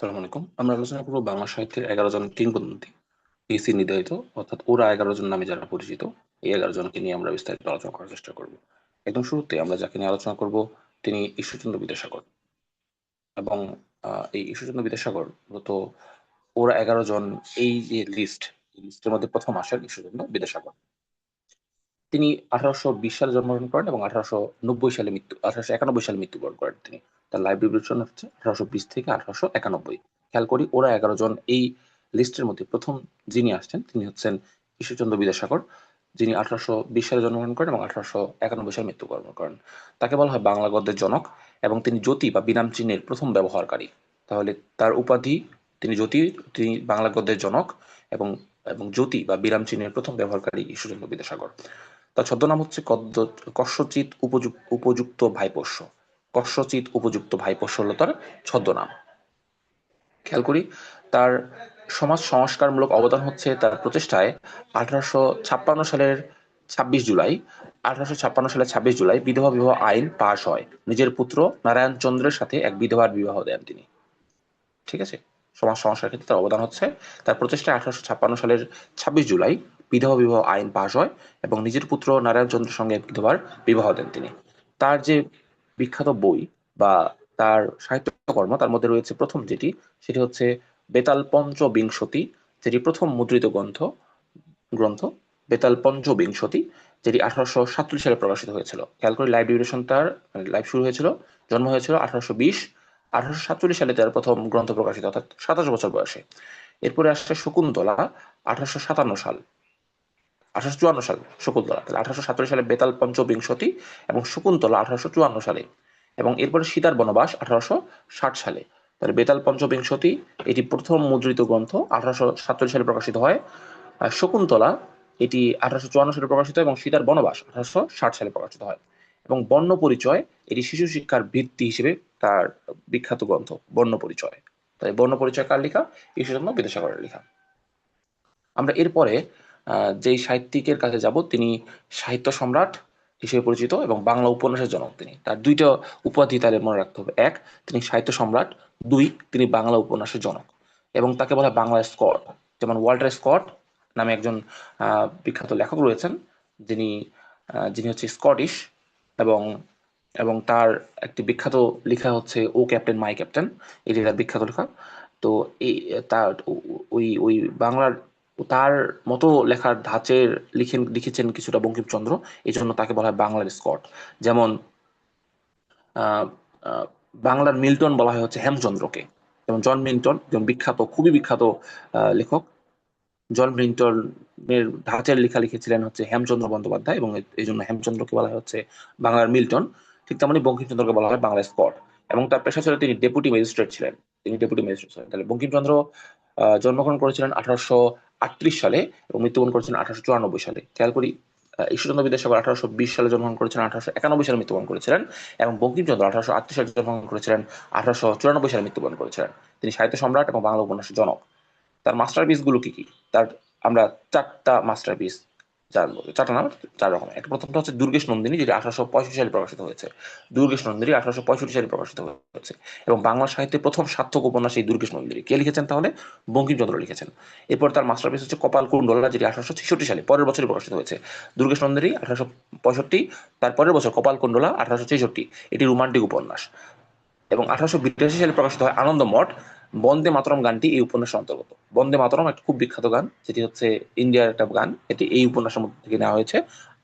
সালাম আলাইকুম। আমরা আলোচনা করব বাংলা সাহিত্যের ১১ জন কিংবদন্তি, পিসি নির্ধারিত অর্থাৎ ওরা ১১ জন নামে যারা পরিচিত, এই ১১ জনকে নিয়ে আমরা বিস্তারিত আলোচনা করার চেষ্টা করব। একদম শুরুতে আমরা যাকে নিয়ে আলোচনা করব তিনি ঈশ্বরচন্দ্র বিদ্যাসাগর। এবং এই ঈশ্বরচন্দ্র বিদ্যাসাগর মূলত ওরা ১১ জন এই যে লিস্ট, এই লিস্টের মধ্যে প্রথম আসেন ঈশ্বরচন্দ্র বিদ্যাসাগর। তিনি ১৮২০ সালে জন্মগ্রহণ করেন এবং ১৮৯১ সালে মৃত্যুবরণ করেন তিনি। তার লাইভ ডিভিশন হচ্ছে ১৮২০ থেকে ১৮৯১। খেয়াল করি ওরা ১১ জন এই লিস্টের মধ্যে প্রথম যিনি আসছেন তিনি হচ্ছেন ঈশ্বরচন্দ্র বিদ্যাসাগর, যিনি ১৮২০ সালে জন্মগ্রহণ করেন এবং ১৮৯১ সালে মৃত্যুবরণ করেন। তাকে বলা হয় বাংলা গদ্যের জনক এবং তিনি জ্যোতি বা বিরাম চিহ্নের প্রথম ব্যবহারকারী। তাহলে তার উপাধি তিনি জ্যোতি, তিনি বাংলা গদ্যের জনক এবং এবং জ্যোতি বা বিরাম চিহ্নের প্রথম ব্যবহারকারী ঈশ্বরচন্দ্র বিদ্যাসাগর। তার ছদ্মনাম হচ্ছে কস্যচিৎ উপযুক্ত ভাইপোষ্য। কস্যচিৎ উপযুক্ত ভাইপোষ্য হলো তার ছদ্মনাম। খেয়াল করি তার সমাজ সংস্কারমূলক অবদান হচ্ছে তার প্রচেষ্টায় ১৮৫৬ সালের ২৬ জুলাই ১৮৫৬ সালের ২৬ জুলাই বিধবা বিবাহ আইন পাশ হয়। নিজের পুত্র নারায়ণ চন্দ্রের সাথে এক বিধবার বিবাহ দেন তিনি। ঠিক আছে? সমাজ সংস্কারের ক্ষেত্রে তার অবদান হচ্ছে তার প্রচেষ্টায় ১৮৫৬ সালের ২৬ জুলাই বিধবা বিবাহ আইন পাশ হয় এবং নিজের পুত্র নারায়ণ চন্দ্রের সঙ্গে এক বিধবার বিবাহ দেন তিনি। তার যে বিখ্যাত বই বা তার সাহিত্যকর্ম তার মধ্যে রয়েছে প্রথম যেটি, সেটি হচ্ছে বেতাল পঞ্চবিংশতি, যেটি প্রথম মুদ্রিত গ্রন্থ বেতাল পঞ্চবিংশতি, যেটি ১৮৪৭ সালে প্রকাশিত হয়েছিল। খেয়াল করে লাইভ ডিউরেশন তার লাইভ শুরু হয়েছিল, জন্ম হয়েছিল ১৮২০, ১৮৪৭ সালে তার প্রথম গ্রন্থ প্রকাশিত অর্থাৎ ২৭ বছর বয়সে। এরপরে আসছে শকুন্তলা ১৮৫৭ সাল, ১৮৫৪ সাল শকুন্তলা, তাহলে ১৮৪৭ সালে বেতাল পঞ্চবিংশতি এবং শকুন্তলা ১৮৫৪ সালে, এবং এরপরে সীতার বনবাস ১৮৬০ সালে। তাহলে বেতাল পঞ্চবিংশতি এটি প্রথম মুদ্রিত গ্রন্থ, ১৮৪৭ সালে প্রকাশিত হয়। আর শকুন্তলা এটি ১৮৫৪ সালে প্রকাশিত এবং সীতার বনবাস ১৮৬০ সালে প্রকাশিত হয়। এবং বর্ণ পরিচয় এটি শিশু শিক্ষার ভিত্তি হিসেবে তার বিখ্যাত গ্রন্থ বর্ণ পরিচয়। তাই বর্ণ পরিচয় কার লেখা? ঈশ্বরচন্দ্র বিদ্যাসাগরের লেখা। আমরা এরপরে যেই সাহিত্যিকের কাছে যাব তিনি সাহিত্য সম্রাট হিসেবে পরিচিত এবং বাংলা উপন্যাসের জনক তিনি। তার দুইটা উপাধি তাদের মনে রাখতে হবে। এক, তিনি সাহিত্য সম্রাট। দুই, তিনি বাংলা উপন্যাসের জনক এবং তাকে বলা হয় বাংলার স্কট। যেমন ওয়াল্টার স্কট নামে একজন বিখ্যাত লেখক রয়েছেন, যিনি যিনি হচ্ছে স্কটিশ এবং এবং তার একটি বিখ্যাত লেখা হচ্ছে ও ক্যাপ্টেন মাই ক্যাপ্টেন, এটি তার বিখ্যাত লেখা। তো এই তার ওই ওই বাংলার তার মতো লেখার ধাঁচের লিখেছেন কিছুটা বঙ্কিমচন্দ্র, এই জন্য তাকে বলা হয় বাংলার স্কট। যেমন আহ, আহ, বাংলার মিল্টন বলা হয় হচ্ছে হেমচন্দ্রকে। যেমন জন মিল্টন যেমন বিখ্যাত, খুবই বিখ্যাত লেখক। জন মিল্টনের ধাঁচের লেখা লিখেছিলেন হচ্ছে হেমচন্দ্র বন্দ্যোপাধ্যায় এবং এই জন্য হেমচন্দ্রকে বলা হয় হচ্ছে বাংলার মিল্টন। ঠিক তেমনি বঙ্কিমচন্দ্রকে বলা হয় বাংলার স্কট। এবং তার পেশা ছিল তিনি ডেপুটি ম্যাজিস্ট্রেট ছিলেন। তিনি ডেপুটি ম্যাজিস্ট্রেট ছিলেন। তাহলে বঙ্কিমচন্দ্র জন্মগ্রহণ করেছিলেন ১৮৩৮ সালে এবং মৃত্যুবরণ করেছিলেন ১৮৯৪ সালে। খেয়াল করি ঈশ্বরচন্দ্র বিদ্যাসাগর ১৮২০ সালে জন্মগ্রহণ করেছিলেন, ১৮৯১ সালে মৃত্যুবরণ করেছিলেন এবং বঙ্কিমচন্দ্র ১৮৩৮ সালে জন্মগ্রহণ করেছিলেন, ১৮৯৪ সালে মৃত্যুবরণ করেছিলেন। তিনি সাহিত্য সম্রাট এবং বাংলা উপন্যাসের জনক। তার মাস্টারপিস গুলো কি কি? তার আমরা চারটা মাস্টারপিস জানবো, চারটা নাম, চার রকম। একটা প্রথমটা হচ্ছে দুর্গেশ নন্দিনী, যেটা ১৮৬৫ সালে প্রকাশিত হয়েছে। দুর্গেশ নন্দিনী ১৮৬৫ সালে প্রকাশিত হয়েছে এবং বাংলা সাহিত্যের প্রথম সার্থক উপন্যাস এই দুর্গেশ নন্দিনী। কে লিখেছেন তাহলে? বঙ্কিমচন্দ্র লিখেছেন। এরপর তার মাস্টারপিস হচ্ছে কপাল কুণ্ডলা, যেটি ১৮৬৬ সালে পরের বছরই প্রকাশিত হয়েছে। দুর্গেশ নন্দিনী ১৮৬৫, তার পরের বছর কপাল কুণ্ডলা ১৮৬৬। এটি রোমান্টিক উপন্যাস। এবং ১৮৮২ সালে প্রকাশিত হয় আনন্দমঠ। বন্দে মাতরম গানটি এই উপন্যাসের অন্তর্গত। বন্দে মাতরম একটা খুব বিখ্যাত গান, যেটি হচ্ছে ইন্ডিয়ার একটা গান, এটি এই উপন্যাসের মধ্যে থেকে নেওয়া হয়েছে,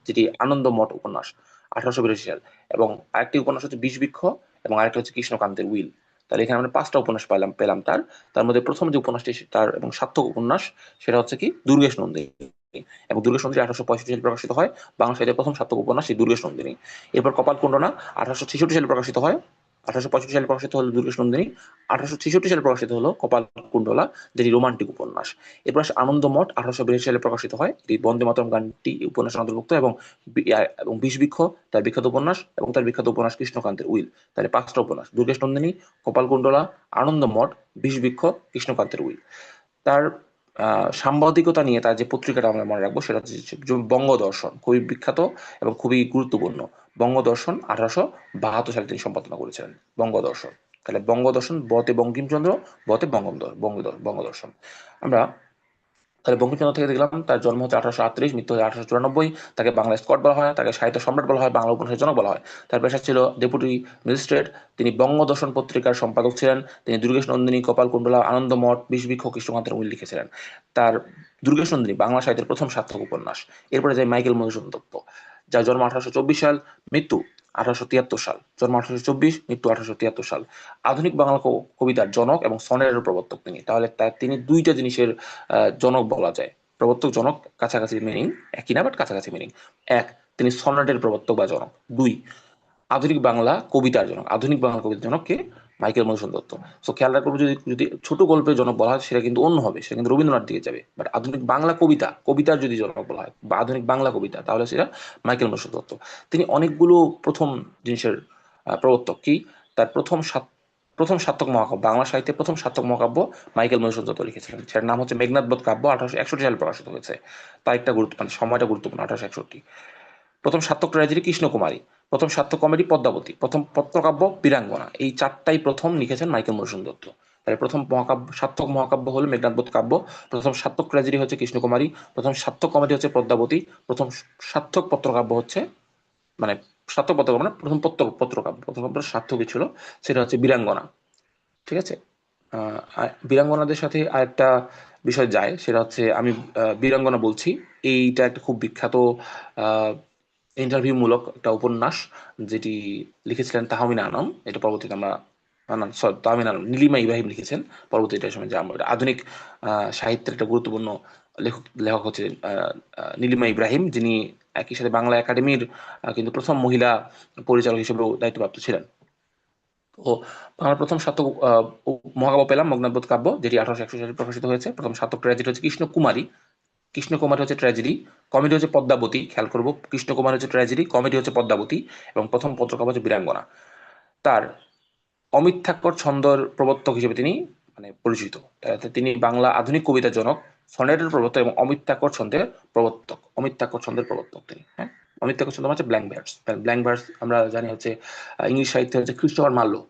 যেটি আনন্দমঠ উপন্যাস ১৮৮২ সাল। এবং আরেকটি উপন্যাস হচ্ছে বিষবৃক্ষ এবং আরেকটা হচ্ছে কৃষ্ণকান্তের উইল। তাহলে এখানে আমরা পাঁচটা উপন্যাস পেলাম তার। তার মধ্যে প্রথম যে উপন্যাসটি তার এবং সার্থক উপন্যাস, সেটা হচ্ছে কি দুর্গেশ নন্দিনী। এবং দুর্গেশ নন্দিনী ১৮৬৫ সালে প্রকাশিত হয়। বাংলা সাহিত্যের প্রথম সার্থক উপন্যাস এই দুর্গেশ নন্দিনী। এরপর কপাল কুণ্ডলা ১৮৬৬ সালে প্রকাশিত হয়। ১৮৬৫ সালে প্রকাশিত হলো দুর্গেশ নন্দিনী। ১৮৬৬ সালে প্রকাশিত হলো কপাল কুণ্ডলা, যেটি রোমান্টিক উপন্যাস। এরপর আসে আনন্দমঠ, ১৮৮২ সালে প্রকাশিত হয়। এটি বন্দে মাতরম গানটি উপন্যাসের অন্তর্ভুক্ত এবং এবং বিষবৃক্ষ তার বিখ্যাত উপন্যাস এবং তার বিখ্যাত উপন্যাস কৃষ্ণকান্তের উইল। তাহলে পাঁচটা উপন্যাস: দুর্গেশ নন্দিনী, কপাল কুণ্ডলা, আনন্দমঠ, বিষবৃক্ষ, কৃষ্ণকান্তের উইল। তার সাংবাদিকতা নিয়ে তার যে পত্রিকাটা আমরা মনে রাখবো সেটা হচ্ছে বঙ্গদর্শন, খুবই বিখ্যাত এবং খুবই গুরুত্বপূর্ণ। বঙ্গদর্শন ১৮৭২ সালে তিনি সম্পাদনা করেছিলেন বঙ্গদর্শন। তাহলে বঙ্গদর্শন, বতে বঙ্কিমচন্দ্র, বতে বঙ্গদর্শন। আমরা তাহলে বঙ্কিমচন্দ্র থেকে দেখলাম তার জন্ম হচ্ছে 1838, মৃত্যু হচ্ছে 1894। তাকে বাংলা স্কট বলা হয়, তাকে সাহিত্য সম্রাট বলা হয়, বাংলা উপন্যাসের জনক বলা হয়। তার পেশা ছিল ডেপুটি ম্যাজিস্ট্রেট। তিনি বঙ্গদর্শন পত্রিকার সম্পাদক ছিলেন। তিনি দুর্গেশ নন্দিনী, কপালকুণ্ডলা, আনন্দমঠ, বিষবৃক্ষ, কৃষ্ণকান্তের উইল লিখেছিলেন। তার দুর্গেশ নন্দিনী বাংলা সাহিত্যের প্রথম সার্থক উপন্যাস। এরপরে যায় মাইকেল মধুসূদন দত্ত, যার জন্ম 1824 সাল, মৃত্যু 1873 সাল। জন্ম 1824, মৃত্যু 1873 সাল। আধুনিক বাংলা কবিতার জনক এবং সনেটের প্রবর্তক তিনি। তাহলে তিনি দুইটা জিনিসের জনক বলা যায়। প্রবর্তক জনক কাছাকাছি মিনিং, একই না বাট কাছাকাছি মিনিং। এক, তিনি সনেটের প্রবর্তক বা জনক। দুই, আধুনিক বাংলা কবিতার জনক। আধুনিক বাংলা কবিতার জনক কে? মাইকেল মধুসূদন দত্ত। সো খেয়াল রাখবো, যদি যদি ছোট গল্পের জনক বলা হয় সেটা কিন্তু অন্য হবে, সেটা কিন্তু রবীন্দ্রনাথ দিকে যাবে। বাট আধুনিক বাংলা কবিতা, কবিতার যদি জনক বলা হয় বা আধুনিক বাংলা কবিতা, তাহলে সেটা মাইকেল মধুসূদন দত্ত। তিনি অনেকগুলো প্রথম জিনিসের প্রবর্তক। কি? তার প্রথম সার্থক মহাকাব্য, বাংলা সাহিত্যের প্রথম সার্থক মহাকাব্য মাইকেল মধুসূদন দত্ত লিখেছিলেন, সেটার নাম হচ্ছে মেঘনাদ বধ কাব্য। 1861 সালে প্রকাশিত হয়েছে। তারিখটা মানে সময়টা গুরুত্বপূর্ণ, 1861। প্রথম সার্থক ট্র্যাজেডি কৃষ্ণকুমারী, প্রথম সার্থক কমেডি পদ্মাবতী, প্রথম পত্রকাব্য বীরাঙ্গনা। এই চারটাই প্রথম লিখেছেন মাইকেল মধুসূদন দত্ত। তাহলে প্রথম মহাকাব্য, সার্থক মহাকাব্য হলো মেঘনাদবধ কাব্য। প্রথম সার্থক ট্র্যাজেডি হচ্ছে কৃষ্ণকুমারী। প্রথম সার্থক কমেডি হচ্ছে পদ্মাবতী। প্রথম সার্থক পত্রকাব্য হচ্ছে, মানে সার্থক পত্রকাব্য মানে প্রথম পত্রকাব্যের সার্থকই ছিল, সেটা হচ্ছে বীরাঙ্গনা। ঠিক আছে। বীরাঙ্গনাদের সাথে আরেকটা বিষয় যায়, সেটা হচ্ছে আমি বীরাঙ্গনা বলছি, এইটা একটা খুব বিখ্যাত ইন্টারভিউ মূলক একটা উপন্যাস, যেটি লিখেছিলেন তাহমিনা আনম। এটা পরবর্তীতে আমরা, তাহমিনা আনম, নীলিমা ইব্রাহিম লিখেছেন পরবর্তীতে সময়। যে আমরা আধুনিক সাহিত্যের একটা গুরুত্বপূর্ণ লেখক লেখক হচ্ছে নীলিমা ইব্রাহিম, যিনি একই সাথে বাংলা একাডেমির কিন্তু প্রথম মহিলা পরিচালক হিসেবেও দায়িত্বপ্রাপ্ত ছিলেন। ও বাংলার প্রথম সার্থক মহাকাব্য পেলাম মগ্নাবোধ কাব্য, যেটি 1861 সালে প্রকাশিত হয়েছে। প্রথম সার্থক ট্র্যাজেডি হচ্ছে কৃষ্ণকুমারী। কৃষ্ণকুমারী হচ্ছে ট্র্যাজেডি। কমেডি হচ্ছে পদ্মাবতী। খেয়াল করবো, কৃষ্ণকুমারী হচ্ছে ট্র্যাজেডি, কমেডি হচ্ছে পদ্মাবতী। এবং প্রথম পত্রকাব্য হচ্ছে বীরাঙ্গনা। তার অমিত্যাক্ষর ছন্দর প্রবর্তক হিসেবে তিনি মানে পরিচিত। তিনি বাংলা আধুনিক কবিতার জনক, সনেটের প্রবর্তক এবং অমিত্যাক্ষর ছন্দের প্রবর্তক। অমিত্যাক্ষর ছন্দের প্রবর্তক তিনি। হ্যাঁ, অমিত্যাক্ষর ছন্দ হচ্ছে ব্ল্যাঙ্ক ভার্স। ব্ল্যাঙ্ক ভার্স আমরা জানি হচ্ছে ইংলিশ সাহিত্যে হচ্ছে ক্রিস্টোফার মার্লো।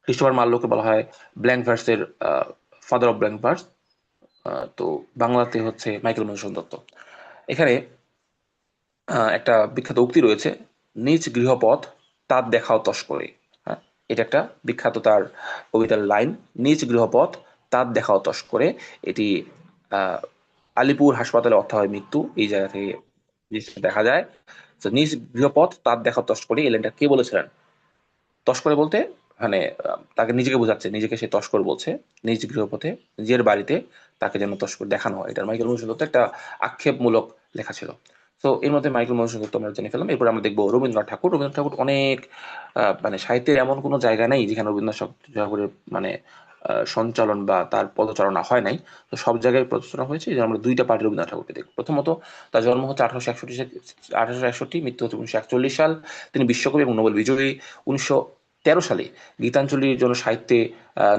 ক্রিস্টোফার মার্লোকে বলা হয় ব্ল্যাঙ্ক ভার্সের ফাদার অফ ব্ল্যাঙ্ক ভার্স। তো বাংলাতে হচ্ছে মাইকেল মধুসূদন দত্ত। এখানে একটা বিখ্যাত উক্তি রয়েছে, নিজ গৃহপথ তার দেখাও তস্করে। হ্যাঁ, এটা একটা বিখ্যাত তার কবিতার লাইন, নিজ গৃহপথ তার দেখাও তস্করে। এটি আহ আলিপুর হাসপাতালে অর্থ হয় মৃত্যু, এই জায়গা থেকে দেখা যায়। তো নিজ গৃহপথ তার দেখা তস্করে, এই লাইনটা কে বলেছিলেন? তস্করে বলতে মানে তাকে নিজেকে বোঝাচ্ছে, নিজেকে সে তস্কর বলছে। নিজ গৃহপথে, নিজের বাড়িতে তাকে যেন তস্কর দেখানো হয়, এটা মাইকেল মধুসূদন দত্ত একটা আক্ষেপমূলক লেখা ছিল। তো এর মধ্যে মাইকেল মধুসূদন দত্ত আমরা জেনে ফেললাম। এরপর আমরা দেখবো রবীন্দ্রনাথ ঠাকুর। রবীন্দ্রনাথ ঠাকুর অনেক মানে সাহিত্যের এমন কোনো জায়গা নেই যেখানে রবীন্দ্রনাথ ঠাকুরের মানে সঞ্চালন বা তার পদচারণা হয় নাই। তো সব জায়গায় প্রচারণা হয়েছে। এই যে আমরা দুইটা পার্টি রবীন্দ্রনাথ ঠাকুরকে দেখব। প্রথমত, তার জন্ম হচ্ছে 1861, মৃত্যু হচ্ছে 1941 সাল। তিনি বিশ্বকবি এবং নোবেল বিজয়ী। 1913 সালে গীতাঞ্জলির জন্য সাহিত্যে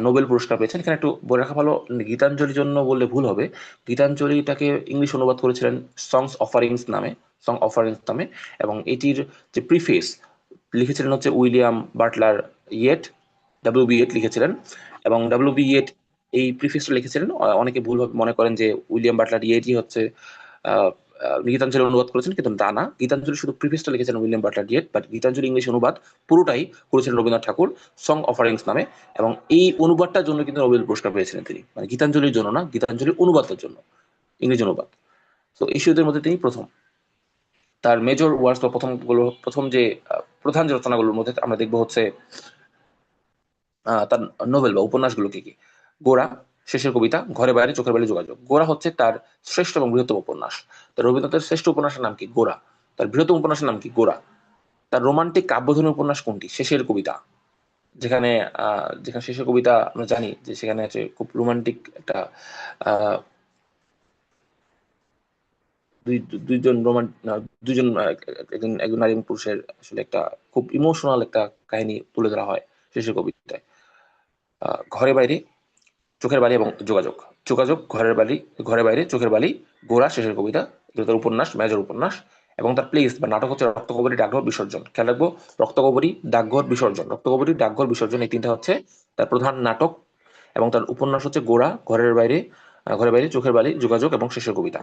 নোবেল পুরস্কার পেয়েছেন। এখানে একটু বলে রাখা ভালো, গীতাঞ্জলির জন্য বললে ভুল হবে। গীতাঞ্জলিটাকে ইংলিশ অনুবাদ করেছিলেন সং অফারিংস নামে। এবং এটির যে প্রিফেস লিখেছিলেন হচ্ছে William Butler Yeats, W B Yeats লিখেছিলেন। এবং ডাব্লিউ বি ইয়েট এই প্রিফেসটা লিখেছিলেন। অনেকে ভুল মনে করেন যে উইলিয়াম বাটলার ইয়েটই হচ্ছে আহ, গীতাঞ্জলি অনুবাদ করেছেন, কিন্তু তা না। গীতাঞ্জলি শুধু প্রিফেসটা লিখেছেন William Butler Yeats, but Gitanjali English অনুবাদ পুরোটাই করেছিলেন রবীন্দ্রনাথ ঠাকুর সং অফারিংস নামে। এবং এই অনুবাদটার জন্য কিন্তু নোবেল পুরস্কার পেয়েছিলেন তিনি, মানে গীতাঞ্জলির জন্য না, গীতাঞ্জলির অনুবাদের জন্য, ইংরেজি অনুবাদ। তো ইস্যুদের মধ্যে তিনি প্রথম। তার মেজর ওয়ার্কস বা প্রথম যে প্রধান যে রচনাগুলোর মধ্যে আমরা দেখবো হচ্ছে তার নোবেল বা উপন্যাসগুলো কি কি। গোরা, শেষের কবিতা, ঘরে বাইরে, চোখের বালি, যোগাযোগ। গোরা হচ্ছে তার শ্রেষ্ঠ এবং বৃহত্তম উপন্যাস। তার রবীন্দ্রনাথের শ্রেষ্ঠ উপন্যাসের নাম কি? গোরা। তার বৃহত্তম উপন্যাসের নাম কি? গোরা। তার রোমান্টিক কাব্যধর্মী উপন্যাস কোনটি? শেষের কবিতা। যেখানে যেখানে শেষের কবিতা আমরা জানি যে সেখানে আছে খুব রোমান্টিক একটা আহ দুই দুইজন রোমান দুইজন একজন একজন নারী এবং পুরুষের আসলে একটা খুব ইমোশনাল একটা কাহিনী তুলে ধরা হয় শেষের কবিতায়। ঘরে বাইরে, চোখের বালি এবং যোগাযোগ। যোগাযোগ, ঘরে বাইরে, চোখের বালি, গোরা, শেষের কবিতা, এগুলো তার উপন্যাস, মেজর উপন্যাস। এবং তার প্লেস বা নাটক হচ্ছে রক্তকরবী ডাকঘর বিসর্জন। খেয়াল রাখবো, রক্তকরবী ডাকঘর বিসর্জন, রক্তকরবী ডাকঘর বিসর্জন, এই তিনটা হচ্ছে তার প্রধান নাটক। এবং তার উপন্যাস হচ্ছে গোরা, ঘরের বাইরে, চোখের বালি, যোগাযোগ এবং শেষের কবিতা।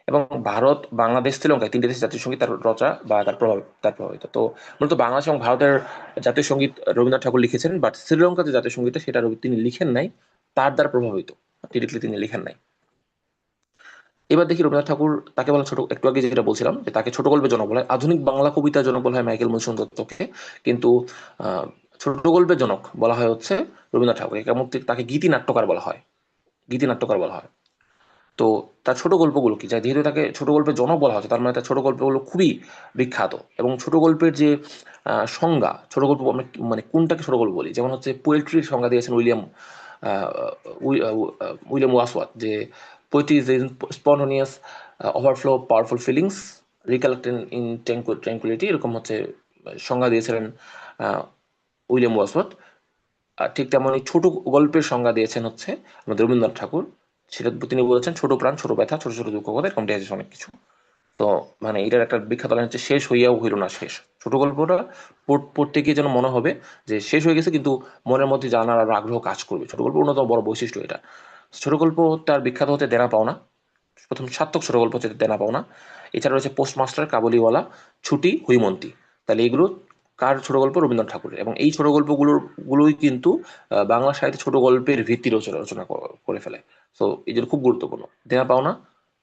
এবং ভারত, বাংলাদেশ, শ্রীলঙ্কা তিনটে দেশের জাতীয় সঙ্গীত তার রচনা বা তার প্রভাবিত। তো মূলত বাংলাদেশ এবং ভারতের জাতীয় সঙ্গীত রবীন্দ্রনাথ ঠাকুর লিখেছেন, বাট শ্রীলঙ্কার যে জাতীয় সঙ্গীত সেটা তিনি লিখেন নাই, তার দ্বারা প্রভাবিত, ডিরেক্টলি তিনি লিখেন নাই। এবার দেখি রবীন্দ্রনাথ ঠাকুর তাকে বলা ছোট, একটু আগে যেটা বলছিলাম যে তাকে ছোট গল্পের জনক বলা হয়, আধুনিক বাংলা কবিতার জনক বলা হয় মাইকেল মধুসূদন দত্তকে, কিন্তু ছোট গল্পের জনক বলা হয় হচ্ছে রবীন্দ্রনাথ ঠাকুর। এবং তাকে গীতি নাট্যকার বলা হয়, গীতি নাট্যকার বলা হয়। তো তার ছোট গল্পগুলো কি, যেহেতু তাকে ছোট গল্পের জনক বলা হচ্ছে, তার মানে তার ছোট গল্পগুলো খুবই বিখ্যাত। এবং ছোট গল্পের যে সংজ্ঞা, ছোট গল্প আমরা মানে কোনটাকে ছোট গল্প বলি, যেমন হচ্ছে পোয়েট্রির সংজ্ঞা দিয়েছেন উইলিয়াম ওয়াসওয়ার্থ, যে poetry is spontaneous overflow powerful feelings recollected in tranquillity, এরকম হচ্ছে সংজ্ঞা দিয়েছিলেন উইলিয়াম ওয়াসওয়ার্থ। ঠিক তেমনই ছোট গল্পের সংজ্ঞা দিয়েছেন হচ্ছে আমাদের রবীন্দ্রনাথ ঠাকুর। সেটা তিনি বলেছেন ছোট প্রাণ, ছোট ব্যথা, ছোট ছোট দুঃখ কথা, এরকম দিয়েছে অনেক কিছু। তো মানে এটার একটা বিখ্যাত লাইন হচ্ছে, শেষ হইয়াও হইল না শেষ। ছোট গল্পটা পড়তে গিয়ে যেন মনে হবে যে শেষ হয়ে গেছে, কিন্তু মনের মধ্যে জানার আর আগ্রহ কাজ করবে। ছোট গল্প অন্যতম বড় বৈশিষ্ট্য এটা। ছোট গল্প তার বিখ্যাত হচ্ছে দেনা পাওনা, প্রথম সার্থক ছোট গল্প হচ্ছে দেনা পাওনা। এছাড়া রয়েছে পোস্টমাস্টার, কাবুলিওয়ালা, ছুটি, হৈমন্তী। তাহলে এগুলো কার ছোট গল্প? রবীন্দ্রনাথ ঠাকুরের। এবং এই ছোট গল্পগুলোই কিন্তু বাংলা সাহিত্যে ছোট গল্পের ভিত্তি রচনা করে ফেলে। তো এই জন্য খুব গুরুত্বপূর্ণ। দেনা পাওনা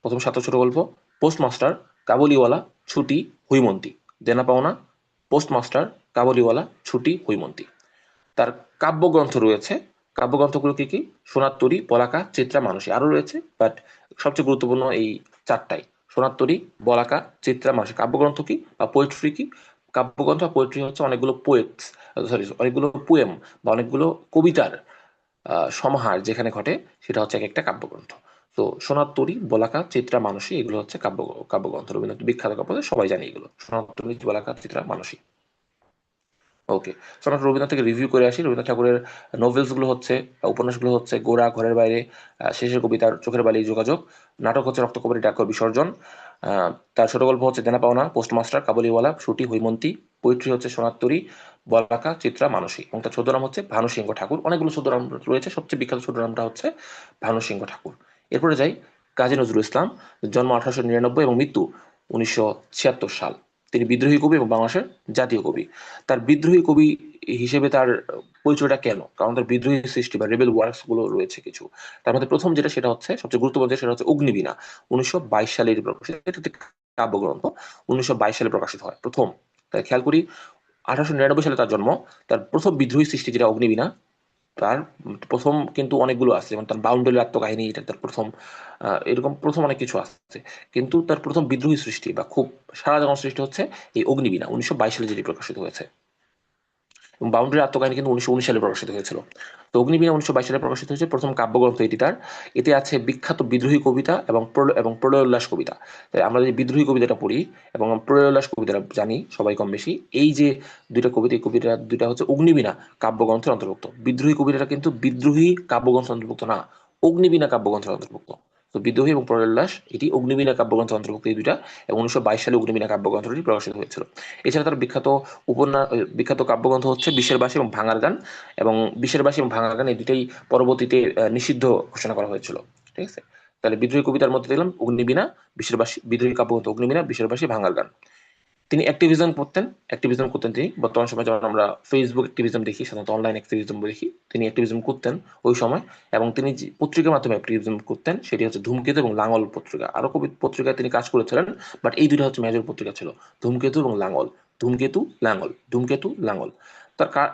প্রথম সার্থক ছোট গল্প, পোস্টমাস্টার, কাবুলিওয়ালা, ছুটি, হৈমন্তী। দেনা পাওনা, পোস্টমাস্টার, কাবুলিওয়ালা, ছুটি, হৈমন্তী। তার কাব্যগ্রন্থ রয়েছে। কাব্যগ্রন্থগুলো কি কি? সোনার তরী, বলাকা, চিত্রা, মানসী। আরো রয়েছে, বাট সবচেয়ে গুরুত্বপূর্ণ এই চারটাই: সোনার তরী, বলাকা, চিত্রা, মানসী। কাব্যগ্রন্থ কি বা পোয়েট্রি কি? কাব্যগ্রন্থ বা পোয়েট্রি হচ্ছে অনেকগুলো অনেকগুলো পোয়েম বা অনেকগুলো কবিতার সমাহার যেখানে ঘটে, সেটা হচ্ছে এক একটা কাব্যগ্রন্থ। তো সোনার তরী, বলাকা, চিত্রা, মানসী, এগুলো হচ্ছে কাব্যগ্রন্থ। রবীন্দ্রনাথ বিখ্যাত কাব্য, সবাই জানি এগুলো: সোনার তরী, বলাকা, চিত্রা, মানসী। ওকে, সো আমরা রবীন্দ্রনাথ থেকে রিভিউ করে আসি। রবীন্দ্রনাথ ঠাকুরের নোভেলসগুলো হচ্ছে, উপন্যাসগুলো হচ্ছে গোরা, ঘরের বাইরে, শেষের কবিতার, চোখের বালি, যোগাযোগ। নাটক হচ্ছে রক্তকরবী ডাকঘর বিসর্জন। তার ছোট গল্প হচ্ছে দেনা পাওনা, পোস্টমাস্টার, কাবুলিওয়ালা, ছুটি, হৈমন্তী। পোয়েট্রি হচ্ছে সোনার তরী, বলাকা, চিত্রা, মানসী। এবং তার ছদ্মনাম হচ্ছে ভানুসিংহ ঠাকুর। অনেকগুলো ছদ্মনাম রয়েছে, সবচেয়ে বিখ্যাত ছদ্মনামটা হচ্ছে ভানুসিংহ ঠাকুর। এরপরে যাই কাজী নজরুল ইসলাম। জন্ম 1899 এবং মৃত্যু 1976 সাল। তিনি বিদ্রোহী কবি এবং বাংলাদেশের জাতীয় কবি। তার বিদ্রোহী কবি হিসেবে তার পরিচয়টা কেন? কারণ তার বিদ্রোহী সৃষ্টি বা রেবেল ওয়ার্কস গুলো রয়েছে কিছু। তার মধ্যে প্রথম যেটা, সেটা হচ্ছে সবচেয়ে গুরুত্বপূর্ণ, সেটা হচ্ছে অগ্নিবীণা। 1922 সালে প্রকাশিত, এটা একটি কাব্যগ্রন্থ। 1922 সালে প্রকাশিত হয় প্রথম। তাই খেয়াল করি, 1899 সালে তার জন্ম। তার প্রথম বিদ্রোহী সৃষ্টি যেটা অগ্নিবীণা, তার প্রথম কিন্তু অনেকগুলো আছে, যেমন তার বাউন্ডুলের আত্মকাহিনী, এটা তার প্রথম। এরকম প্রথম অনেক কিছু আছে, কিন্তু তার প্রথম বিদ্রোহী সৃষ্টি বা খুব সারা জাগানো সৃষ্টি হচ্ছে এই অগ্নিবীণা, 1922 সালে যেটি প্রকাশিত হয়েছে। এবং বাউন্ডারি আত্মকাহিনী কিন্তু 1919 সালে প্রকাশিত হয়েছিল। তো অগ্নিবীণা 1922 সালে প্রকাশিত হয়েছে, প্রথম কাব্যগ্রন্থ এটি তার। এতে আছে বিখ্যাত বিদ্রোহী কবিতা এবং প্রলয়োল্লাস কবিতা। তাই আমরা যদি বিদ্রোহী কবিতাটা পড়ি এবং প্রলয়োল্লাস কবিতাটা জানি সবাই কম বেশি, এই যে দুইটা কবিতা, এই কবিতা দুইটা হচ্ছে অগ্নিবীণা কাব্যগ্রন্থের অন্তর্ভুক্ত। বিদ্রোহী কবিতাটা কিন্তু বিদ্রোহী কাব্যগ্রন্থের অন্তর্ভুক্ত না, অগ্নিবীণা কাব্যগ্রন্থের অন্তর্ভুক্ত। তো বিদ্রোহী এবং প্রলয়োল্লাস এটি অগ্নিবীণা কাব্যগ্রন্থের অন্তর্ভুক্ত, এই দুইটা। এবং 1922 সালে অগ্নিবীণা কাব্যগ্রন্থটি প্রকাশিত হয়েছিল। এছাড়া তার বিখ্যাত কাব্যগ্রন্থ হচ্ছে বিশ্বের বাসী এবং ভাঙার গান। এবং বিশ্বের বাসী এবং ভাঙার গান এই দুটাই পরবর্তীতে নিষিদ্ধ ঘোষণা করা হয়েছিল। ঠিক আছে, তাহলে বিদ্রোহী কবিতার মধ্যে দেখলাম অগ্নিবীণা, বিশ্বের বাসী, বিদ্রোহী কাব্যগ্রন্থ অগ্নিবীণা, বিশ্বের বাসী, ভাঙার গান। তিনি অ্যাক্টিভিজম করতেন তিনি বর্তমান সময় যেমন আমরা ফেসবুক অ্যাক্টিভিজম দেখি, সাধারণত অনলাইন অ্যাক্টিভিজম দেখি, তিনি অ্যাক্টিভিজম করতেন ওই সময়। এবং তিনি যে পত্রিকার মাধ্যমে অ্যাক্টিভিজম করতেন সেটি হচ্ছে ধূমকেতু এবং লাঙ্গল পত্রিকা। আরো কবি পত্রিকায় তিনি কাজ করেছিলেন, বাট এই দুটো হচ্ছে মেজর পত্রিকা ছিল: ধূমকেতু এবং লাঙ্গল। ধূমকেতু, লাঙ্গল, ধূমকেতু, লাঙ্গল।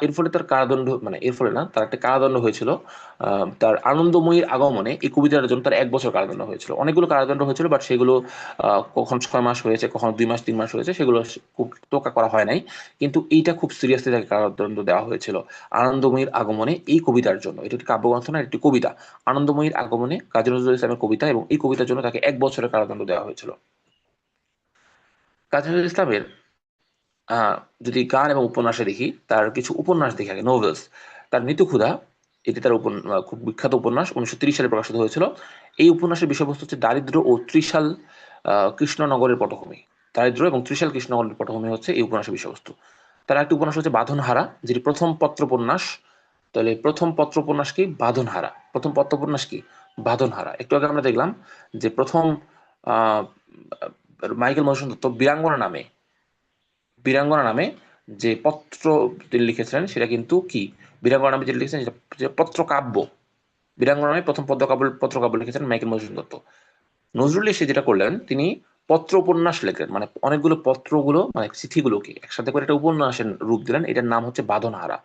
এর ফলে তার কারাদণ্ড, মানে এর ফলে না, তার একটা কারাদণ্ড হয়েছিল। তার আনন্দময়ীর আগমনে এই কবিতার জন্য তার 1 বছর কারাদণ্ড হয়েছিল। অনেকগুলো কারাদণ্ড হয়েছিল, বাট সেগুলো কখন 6 মাস হয়েছে, কখন 2 মাস 3 মাস হয়েছে, সেগুলো খুব তোকা করা হয় নাই। কিন্তু এইটা খুব সিরিয়াসলি তাকে কারাদণ্ড দেওয়া হয়েছিল আনন্দময়ীর আগমনে, এই কবিতার জন্য। এটা একটি কাব্যগ্রন্থ না, একটি কবিতা। আনন্দময়ীর আগমনে কাজী নজরুল ইসলামের কবিতা, এবং এই কবিতার জন্য তাকে 1 বছরের কারাদণ্ড দেওয়া হয়েছিল। কাজী নজরুল ইসলামের আহ যদি গান এবং উপন্যাসে দেখি, তার কিছু উপন্যাস দেখি আগে, নোভেলস। তার মৃত্যুক্ষুধা, এটি তার খুব বিখ্যাত উপন্যাস, 1930 সালে প্রকাশিত হয়েছিল। এই উপন্যাসের বিষয়বস্তু হচ্ছে দারিদ্র্য ও ত্রিশাল কৃষ্ণনগরের পটভূমি। দারিদ্র এবং ত্রিশাল কৃষ্ণগণের পটভূমি হচ্ছে এই উপন্যাসের বিষয়বস্তু। তার একটি উপন্যাস হচ্ছে বাঁধনহারা, যেটি প্রথম পত্রোপন্যাস। তাহলে প্রথম পত্রোপন্যাস কি? বাঁধনহারা। প্রথম পত্রোপন্যাস কি? বাঁধনহারা। একটু আগে আমরা দেখলাম যে প্রথম আহ মাইকেল মধুসূদন দত্ত বীরাঙ্গনা নামে যে পত্র তিনি লিখেছিলেন সেটা কিন্তু কি? বীরাঙ্গনা নামে যেটা লিখেছেন সেটা পত্রকাব্য। বীরাঙ্গনা নামে প্রথম পত্রকাব্য লিখেছেন মাইকেল মধুসূদন দত্ত। নজরুল এসে যেটা করলেন, তিনি পত্র উপন্যাস লিখলেন, মানে অনেকগুলো পত্রগুলো মানে চিঠিগুলোকে একসাথে করে একটা উপন্যাসের রূপ দিলেন। এটার নাম হচ্ছে বাঁধনহারা।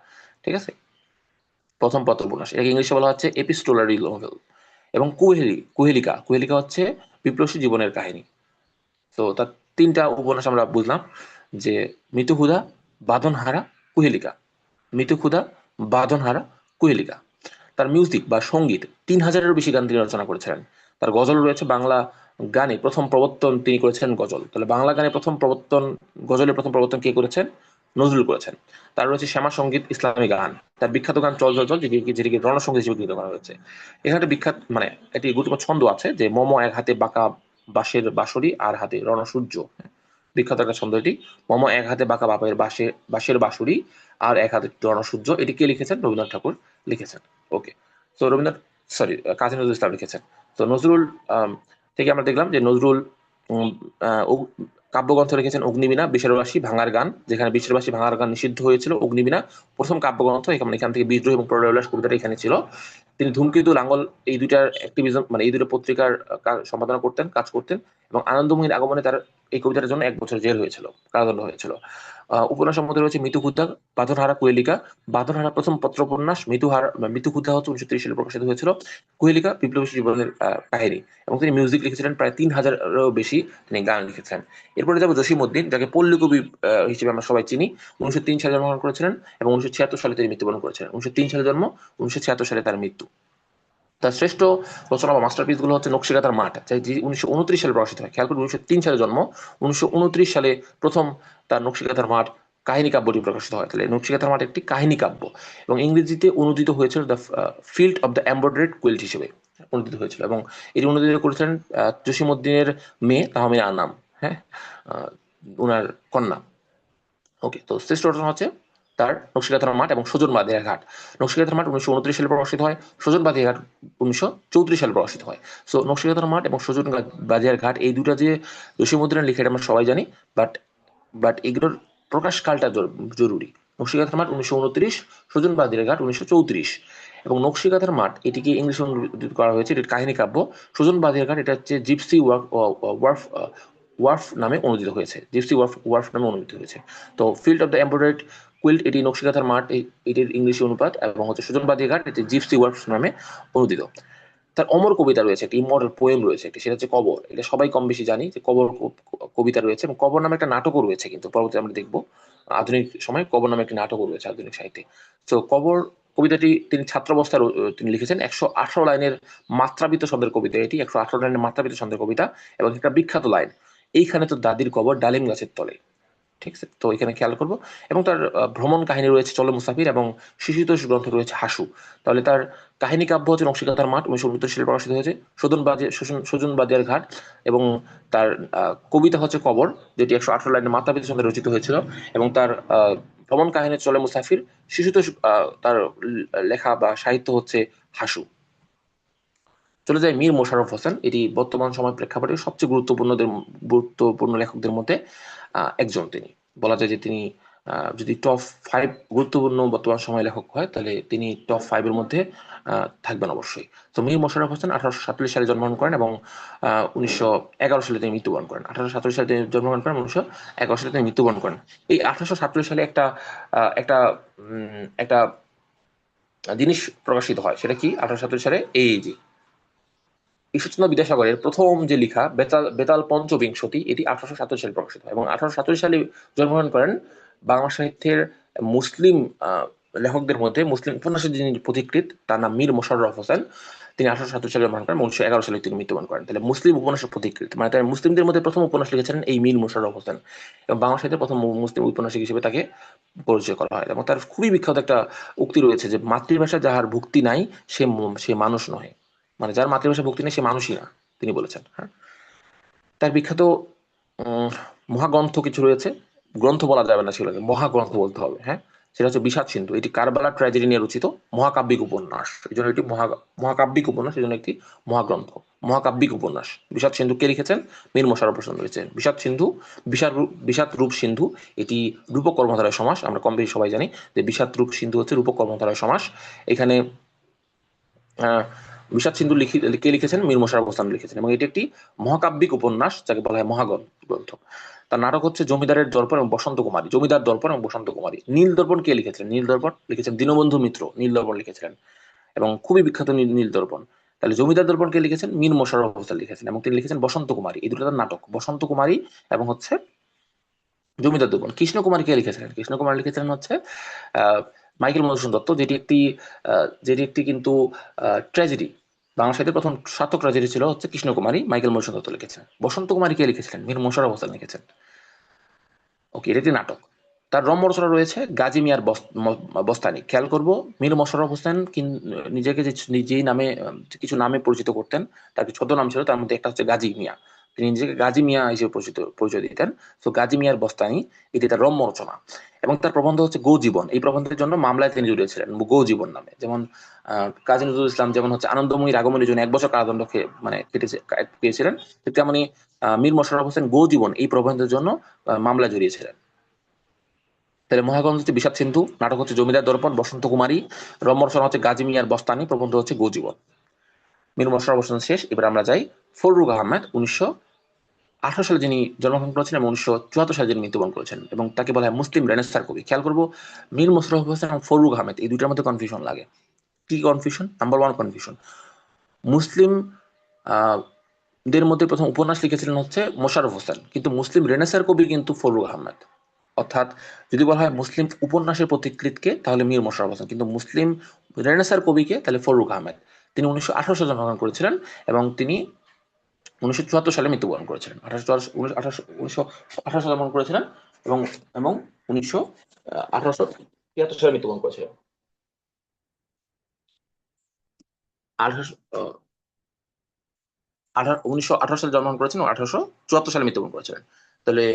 ঠিক আছে? প্রথম পত্র উপন্যাস, এটাকে ইংলিশে বলা হচ্ছে এপিস্টোলারি নভেল। এবং কুহেলিকা কুহেলিকা হচ্ছে বিপ্লবী জীবনের কাহিনী। তো তার তিনটা উপন্যাস আমরা বুঝলাম, যে মৃত্যুক্ষুধা, বাঁধনহারা, কুহেলিকা। মৃত্যুক্ষুধা, বাঁধনহারা, কুহেলিকা। তার মিউজিক বা সঙ্গীত ৩,০০০-এরও বেশি গান তিনি রচনা করেছিলেন। তার গজল রয়েছে। বাংলা গানে প্রথম প্রবর্তন তিনি করেছেন গজল। তাহলে বাংলা গানে গজলের প্রথম প্রবর্তন কে করেছেন? নজরুল করেছেন। তার রয়েছে শ্যামা সঙ্গীত, ইসলামী গান। তার বিখ্যাত গান চল চল চল, যেটিকে রণসঙ্গীত হিসেবে গৃহীত করা হয়েছে। এখানে একটা বিখ্যাত মানে একটি গুরুত্বপূর্ণ ছন্দ আছে, যে মম এক হাতে বাঁকা বাঁশের বাঁশরি আর হাতে রণসূর্য। বিখ্যাত একটা ছন্দ এটি। মম এক হাতে বাঁকা বাঁশের বাঁশরি আর এক হাতে রণসূর্য। এটি কে লিখেছেন? রবীন্দ্রনাথ ঠাকুর লিখেছেন। ওকে। তো রবীন্দ্রনাথ, সরি, কাজী নজরুল ইসলাম লিখেছেন। তো নজরুল থেকে আমরা দেখলাম যে নজরুল উম, কাব্যগ্রন্থ লিখেছেন অগ্নিবীণা, বিশেরবাসী, ভাঙার গান। যেখানে বিশেরবাসী ভাঙার গান নিষিদ্ধ হয়েছিল, অগ্নিবীণা প্রথম কাব্যগ্রন্থ। এখান থেকে বিদ্রোহ এবং প্রলয়োল্লাস কবিতাটা এখানে ছিল। তিনি ধূমকেতু, লাঙ্গল এই দুইটার অ্যাক্টিভিজম মানে এই দুটো পত্রিকার সম্পাদনা করতেন, কাজ করতেন। এবং আনন্দময়ীর আগমনে তার এই কবিতার জন্য 1 বছর জেল হয়েছিল, কারাদণ্ড হয়েছিল। উপন্যাসের মধ্যে রয়েছে মৃত্যুক্ষুধা, বাঁধনহারা, কুহেলিকা। বাঁধনহারা প্রথম পত্র উপন্যাস। মৃত্যুক্ষুধা হচ্ছে 1930 সালে প্রকাশিত হয়েছিল। কুহেলিকা বিপ্লবী জীবনের কাহিনী। এবং তিনি মিউজিক লিখেছিলেন প্রায় 3,000-এরও বেশি। তিনি গান লিখেছেন। এরপরে যাবো জসীমউদ্দিন, যাকে পল্লী কবি হিসেবে আমরা সবাই চিনি। 1903 সালে জন্মগ্রহণ করেছিলেন এবং 1976 সালে তিনি মৃত্যুবরণ করেছিলেন। 1903 সালে জন্ম, 1976 সালে তার মৃত্যু। তার শ্রেষ্ঠ রচনা বা মাস্টারপিস গুলো হচ্ছে নকশিকাঁথার মাঠ, যে 1929 সালে প্রকাশিত হয়। খেয়াল করুন, 1903 সালে জন্ম, 1929 সালে প্রথম তার নকশিকাঁথার মাঠ কাহিনী কাব্যটি প্রকাশিত হয়। তাহলে নকশিকাঁথার মাঠ একটি কাহিনী কাব্য এবং ইংরেজিতে অনুদিত হয়েছিল the field of the embroidered quilt হিসেবে অনুদিত হয়েছিল। এবং এটি অনুদিত করেছিলেন জসীমউদ্দিনের মেয়ে তাহমিনা আনাম। হ্যাঁ, উনার কন্যা। ওকে। তো শ্রেষ্ঠ রচনা হচ্ছে তার নকশিকাঁথার মাঠ এবং সুজন বাঁধিয়ার ঘাট। নকশিকাঁথার মাঠ 1929 সালে প্রকাশিত হয়, সুজন বাঁধিয়ার ঘাট 1934 সালে প্রকাশিত হয়। সো নকশিকাঁথার মাঠ এবং সুজন বাঁধিয়ার ঘাট এই দুটা যে জসীমউদ্দিনের লেখা, এটা আমরা সবাই জানি। বাট বাট এগুলোর প্রকাশকালটা জরুরি। নকশিকাঁথার মাঠ 1929, সুজন বাঁধিয়ার ঘাট 1934। এবং নকশিকাঁথার মাঠ এটিকে ইংলিশে অনুদিত করা হয়েছে, এটির কাহিনী কাব্য। সুজন বাঁধিয়ার ঘাট এটা হচ্ছে জিপসি ওয়ার্ফ ওয়ার্ফ নামে অনুদিত হয়েছে। জিপসি ওয়ার্ফ নামে অনুদিত হয়েছে। তো field of the embroidered quilt এটি নকশিকাঁথার মাঠ, এটির ইংলিশে অনুপাত। এবং হচ্ছে সুজন বাঁধিয়ার ঘাট এটি জিপসি ওয়ার্ফ নামে অনুদিত। তার অমর কবিতা রয়েছে, একটি ইমর্টাল পোয়েম রয়েছে একটি, সেটা হচ্ছে কবর। এটা সবাই কম বেশি জানি যে কবর কবিতা রয়েছে। এবং কবর নামে একটা নাটকও রয়েছে, কিন্তু পরবর্তী আমরা দেখবো আধুনিক সময় কবর নামে একটি নাটকও রয়েছে আধুনিক সাহিত্যে। তো কবর কবিতাটি তিনি ছাত্রাবস্থায় তিনি লিখেছেন। 118 লাইনের মাত্রাবৃত ছন্দের কবিতা এটি, 118 লাইনের মাত্রাবৃত ছন্দের কবিতা। এবং একটা বিখ্যাত লাইন, এইখানে তো দাদির কবর ডালিম গাছের তলে। ঠিক আছে? তো এখানে খেয়াল করবো। এবং তার ভ্রমণ কাহিনী রয়েছে চলো মুসাফির, এবং শিশুতোষ গ্রন্থ রয়েছে হাসু। তাহলে তার কাহিনী কাব্য হচ্ছে নকশিকাঁথার মাঠ, 1929 সালে প্রকাশিত হয়েছে। সুজন বাদিয়ার ঘাট। এবং তার কবিতা হচ্ছে কবর, যেটি 118 লাইনের মাত্রাবৃত ছন্দে রচিত হয়েছিল। এবং তার ভ্রমণ কাহিনী চলে মুসাফির। শিশুতোষ তার লেখা বা সাহিত্য হচ্ছে হাসু। চলে যায় মীর মোশাররফ হোসেন। এটি বর্তমান সময় প্রেক্ষাপটে সবচেয়ে গুরুত্বপূর্ণ লেখকদের মধ্যে একজন। তিনি বলা যায় যে তিনি যদি টপ 5 গুরুত্বপূর্ণ বর্তমান সময় লেখক হয়, তাহলে তিনি টপ 5 এর মধ্যে থাকবেন অবশ্যই। তো মীর মোশাররফ হোসেন 1847 সালে জন্মগ্রহণ করেন এবং 1911 সালে তিনি মৃত্যুবরণ করেন। 1847 সালে তিনি জন্মগ্রহণ করেন, 1911 সালে তিনি মৃত্যুবরণ করেন। এই 1847 সালে একটা একটা একটা জিনিস প্রকাশিত হয়, সেটা কি? 1847 সালে এই যে ঈশ্বরচন্দ্র বিদ্যাসাগরের প্রথম যে লেখা বেতাল পঞ্চবিংশতি, এটি 1847 সালে প্রকাশিত হয়। এবং 1847 সালে জন্মগ্রহণ করেন বাংলা সাহিত্যের মুসলিম লেখকদের মধ্যে, মুসলিম উপন্যাসের যিনি পথিকৃৎ, তার নাম মীর মোশাররফ হোসেন। তিনি 1870 সালে জন্মগ্রহণ করেন, 1911 সালে তিনি মৃত্যুবরণ করেন। তাহলে মুসলিম উপন্যাসের পথিকৃৎ, মানে তার মুসলিমদের মধ্যে প্রথম উপন্যাস লিখেছিলেন এই মীর মোশাররফ হোসেন। এবং বাংলা সাহিত্যের প্রথম মুসলিম ঔপন্যাসিক হিসেবে তাকে পরিচয় করা হয়। এবং তার খুবই বিখ্যাত একটা উক্তি রয়েছে, যে মাতৃভাষা যাহার ভক্তি নাই সে মানুষ নহে। মানে যার মাতৃভাষা ভক্তি নেই সে মানুষই না, তিনি বলেছেন। হ্যাঁ। তার বিখ্যাত মহাগ্রন্থ কিছু রয়েছে, গ্রন্থ বলা যাবে না সেগুলোকে, মহাগ্রন্থ বলতে হবে। হ্যাঁ, সেটা হচ্ছে বিষাদ সিন্ধু। এটি কারবালা ট্র্যাজেডি নিয়ে রচিত মহাকাব্যিক উপন্যাস, এই জন্য এটি মহাকাব্যিক উপন্যাস, এই জন্য একটি মহাগ্রন্থ, মহাকাব্যিক উপন্যাস। বিষাদ সিন্ধু কে লিখেছেন? মীর মশাররফ হোসেন লিখেছেন। বিষাদ সিন্ধু, বিষাদ রূপ সিন্ধু, এটি রূপক কর্মধারয় সমাস। আমরা কম বেশি সবাই জানি যে বিষাদ রূপ সিন্ধু হচ্ছে রূপক কর্মধারয় সমাস। এখানে বিষাদ সিন্ধু কে লিখেছেন? মীর মশাররফ হোসেন লিখেছেন, এবং এটি একটি মহাকাব্যিক উপন্যাস, যাকে বলা হয় মহাগ্রন্থ। তার নাটক হচ্ছে জমিদারের দর্পণ এবং বসন্ত কুমারী, জমিদার দর্পণ এবং বসন্ত কুমারী। নীল দর্পণ কে লিখেছিলেন? নীল দর্পণ লিখেছেন দীনবন্ধু মিত্র, নীল দর্পণ লিখেছিলেন, এবং খুবই বিখ্যাত নীল দর্পণ। তাহলে জমিদার দর্পণ কে লিখেছেন? মীর মশাররফ হোসেন লিখেছেন, এবং তিনি লিখেছেন বসন্ত কুমারী। এই দুটো তার নাটক, বসন্ত কুমারী এবং হচ্ছে জমিদার দর্পণ। কৃষ্ণ কুমার কে লিখেছিলেন? কৃষ্ণ কুমার লিখেছিলেন হচ্ছে মাইকেল মধুসূদন দত্ত, যেটি একটি কিন্তু ট্র্যাজেডি। বাংলা সাহিত্যের প্রথম সার্থক ট্র্যাজেডি ছিল হচ্ছে কৃষ্ণকুমারী, মাইকেল মধুসূদন দত্ত লিখেছেন। বসন্ত কুমারী কে লিখেছিলেন? মীর মশাররফ হোসেন লিখেছেন। ওকে, এটা একটি নাটক। তার রম্য রচনা রয়েছে গাজী মিয়ার বস্তানি। খেয়াল করব, মীর মশাররফ হোসেন নিজেকে যেই নামে কিছু নামে পরিচিত করতেন, তার কিছু ছদ্মনাম ছিল, তার মধ্যে একটা হচ্ছে গাজী মিয়া। তিনি নিজেকে গাজী মিয়া হিসেবে পরিচয় দিতেন। তো গাজী মিয়ার বস্তানি, এটি তার রম্য রচনা। এবং তার প্রবন্ধ হচ্ছে গো জীবন। এই প্রবন্ধের জন্য মামলায় তিনি জড়িয়েছিলেন গো জীবন নামে। যেমন কাজী নজরুল ইসলাম যেমন হচ্ছে আনন্দময়ীর আগমনের জন্য 1 বছর কারাদণ্ড পেয়েছিলেন, তেমনি মীর মশাররফ হোসেন গো জীবন এই প্রবন্ধের জন্য মামলায় জড়িয়েছিলেন। তাহলে মহাগ্রন্থ হচ্ছে বিষাদ সিন্ধু, নাটক হচ্ছে জমিদার দর্পণ, বসন্ত কুমারী, রম্য রচনা হচ্ছে গাজী মিয়ার বস্তানি, প্রবন্ধ হচ্ছে গো জীবন। মীর মশাররফ হোসেন শেষ। এবার আমরা যাই ফররুখ আহমেদ। 1918 সালে যিনি জন্মগ্রহণ করেছেন এবং 1974 সালে যিনি মৃত্যুবরণ করেছেন, এবং তাকে বলা হয় মুসলিম রেনেসাঁ কবি। খেয়াল করবো, মীর মশাররফ হোসেন এবং ফররুখ আহমেদ এই দুইটার মধ্যে কনফিউশন লাগে। কি কনফিউশন? নাম্বার ওয়ান কনফিউশন, মুসলিম আহ দের মধ্যে প্রথম উপন্যাস লিখেছিলেন হচ্ছে মোশাররফ হোসেন, কিন্তু মুসলিম রেনেসাঁ কবি কিন্তু ফররুখ আহমেদ। অর্থাৎ যদি বলা হয় মুসলিম উপন্যাসের পথিকৃৎকে, তাহলে মীর মশাররফ হোসেন, কিন্তু মুসলিম রেনেসাঁর কবিকে তাহলে ফররুখ আহমেদ। তিনি 1918 সালে জন্মগ্রহণ করেছিলেন, এবং তিনি 1974 সালে মৃত্যুবরণ করেছিলেন। 18 সালে জন্মগ্রহণ করেছিলেন, এবং এবং 1873 সালে মৃত্যুবরণ করেছিলেন। 1918 সালে জন্মগ্রহণ করেছেন এবং 1874 সালে মৃত্যুবরণ করেছিলেন। তাহলে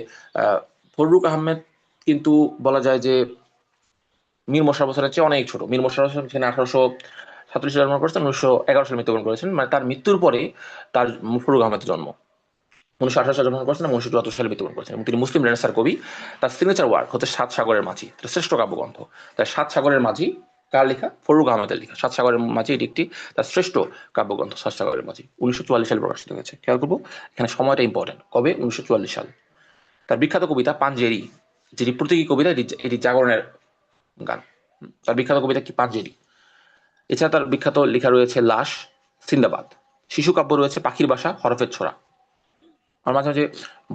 ফররুখ আহমেদ কিন্তু বলা যায় যে মীর মশাররফ হোসেনের চেয়ে অনেক ছোট। মীর মশাররফ হোসেন সেখানে 1837 সালে জন্ম করেছেন, 1911 সালে মৃত্যুবরণ করেছেন, মানে তার মৃত্যুর পরে তার ফররুখ আহমেদের জন্ম। 1918 সালে জন্মগ্রহণ করেছেন এবং 1974 সালে মৃত্যুবরণ করেছেন, এবং তিনি মুসলিম রেনেসাঁর কবি। তার সিগনেচার ওয়ার্ক হচ্ছে সাত সাগরের মাঝি, শ্রেষ্ঠ কাব্যগ্রন্থ। তাই সাত সাগরের মাঝি কার লেখা? ফররুখ আহমেদের লেখা। সাত সাগরের মাঝি এটি একটি তার শ্রেষ্ঠ কাব্যগ্রন্থ। সাত সাগরের মাঝি 1944 সালে প্রকাশিত হয়েছে। খেয়াল করবো এখানে সময়টা ইম্পর্টেন্ট, কবে? 1944 সাল। তার বিখ্যাত কবিতা পাঞ্জেরি, যেটি প্রতীকী কবিতা, এটি জাগরণের গান। তার বিখ্যাত কবিতা কি? পাঞ্জেরি। এছাড়া তার বিখ্যাত লেখা রয়েছে লাশ, সিন্দাবাদ। শিশু কাব্য রয়েছে পাখির বাসা, হরফের ছোড়া। আমার মাঝে মাঝে